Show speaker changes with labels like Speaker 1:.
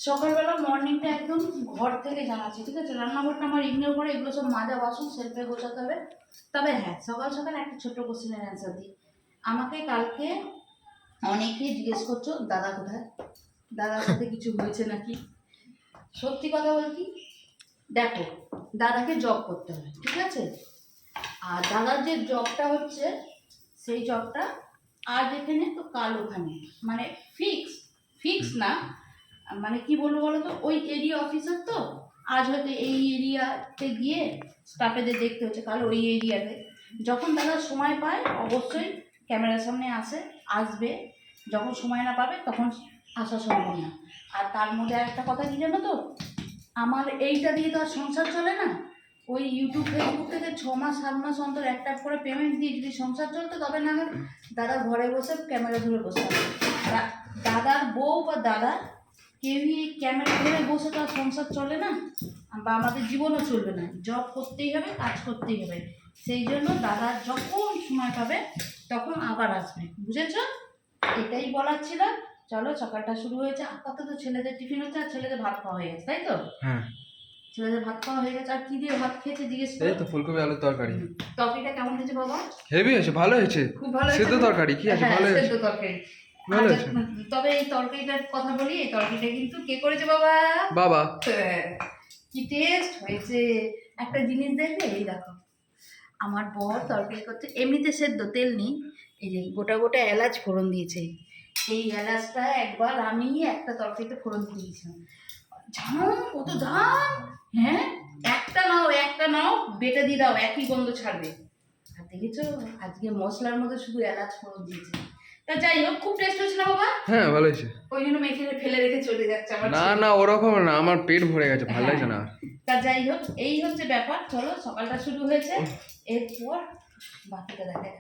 Speaker 1: সকালবেলা মর্নিংটা একদম ঘর থেকে জানাচ্ছি, ঠিক আছে? রান্নাঘরটা আমার ইগনোর করে, এগুলো সব মাজা বাসন সেলফে গোছাতে হবে। তবে হ্যাঁ, সকাল সকাল একটা ছোট্ট কোশ্চেনের অ্যান্সার দিই। আমাকে কালকে অনেকেই জিজ্ঞেস করছো দাদা কোথায়, দাদার সাথে কিছু হয়েছে নাকি। সত্যি কথা বলছি, দেখো, দাদাকে জব করতে হবে, ঠিক আছে? আর দাদার যে জবটা হচ্ছে, সেই জবটা আজ এখানে তো কাল ওখানে, মানে ফিক্স না, মানে কি বলবো বলো তো, ওই এরিয়া অফিসার তো, আজ হয়তো এই এরিয়াতে গিয়ে স্টাফেদের দেখতে হচ্ছে, কাল ওই এরিয়াতে। যখন দাদা সময় পায় অবশ্যই ক্যামেরার সামনে আসবে, যখন সময় না পাবে তখন আসা সম্ভব না। আর তার মধ্যে একটা কথা কি জানো তো, আমার এইটা দিয়ে তো আর সংসার চলে না। ওই ইউটিউব ফেসবুক থেকে 6 মাস 7 মাস অন্তর একটা করে পেমেন্ট দিয়ে যদি সংসার চলতো, তবে না হয় দাদা ঘরে বসে ক্যামেরা ধরে বসে থাকে। দাদার বউ বা দাদা কেউই ক্যামেরা ধরে বসে তো আর সংসার চলে না, বা আমাদের জীবনও চলবে না। জব করতেই হবে, কাজ করতেই হবে। সেই জন্য দাদা যখন সময় পাবে তখন আবার আসবে, বুঝেছ? এটাই বলার ছিল। চলো, সকালটা শুরু হয়েছে, আপাতত ছেলেদের টিফিন হচ্ছে, আর ছেলেদের ভাত খাওয়া হয়ে গেছে, তাই তো?
Speaker 2: হ্যাঁ,
Speaker 1: ছেলেদের ভাত খাওয়া হয়ে গেছে। আর কি দিয়ে ভাত খেয়েছে জিজ্ঞেস
Speaker 2: এই
Speaker 1: করো।
Speaker 2: তো ফুলকপি আলুর তরকারি।
Speaker 1: তরকারিটা কেমন হয়েছে বাবা?
Speaker 2: হেভি হয়েছে, ভালো হয়েছে।
Speaker 1: খুব ভালো হয়েছে।
Speaker 2: সেদ্ধ তরকারি কি আছে,
Speaker 1: হ্যাঁ,
Speaker 2: ভালো হয়েছে।
Speaker 1: সেদ্ধ তরকারি
Speaker 2: ভালো
Speaker 1: আচ্ছা,
Speaker 2: হয়েছে।
Speaker 1: তবে এই তরকারিটার কথা বলি, এই তরকারিটা কিন্তু কে করেছে বাবা?
Speaker 2: বাবা।
Speaker 1: হ্যাঁ, কি টেস্ট হয়েছে। একটা জিনিস দেখবে, এই দেখো, আমার বর তরকারি করতে এমনিতে সেদ্ধ, তেল নেই, এই যে গোটা গোটা এলাচ ফোড়ন দিয়েছে। এই এলাচটা একবার আমি একটা তরকারিতে ফোড়ন দিয়েছিলাম, জানো কত দাম? হ্যাঁ, একটা নাও বেটে দিয়ে দাও, একই গন্ধ ছাড়বে। আর দেখেছো, আজকে মশলার মধ্যে শুধু এলাচ ফোড়ন দিয়েছে। তা যাই হোক, খুব টেস্ট হয়েছে না বাবা?
Speaker 2: হ্যাঁ, ভালো হয়েছে।
Speaker 1: ওই জন্য মেখে ফেলে রেখে চলে যাচ্ছে আমার
Speaker 2: না
Speaker 1: ছেলে।
Speaker 2: না, ওরকম না, আমার পেট ভরে গেছে, ভালো লাগছে না আর।
Speaker 1: তা যাই হোক, এই হচ্ছে ব্যাপার। চলো, সকালটা শুরু হয়েছে, এরপর বাকিটা দেখে।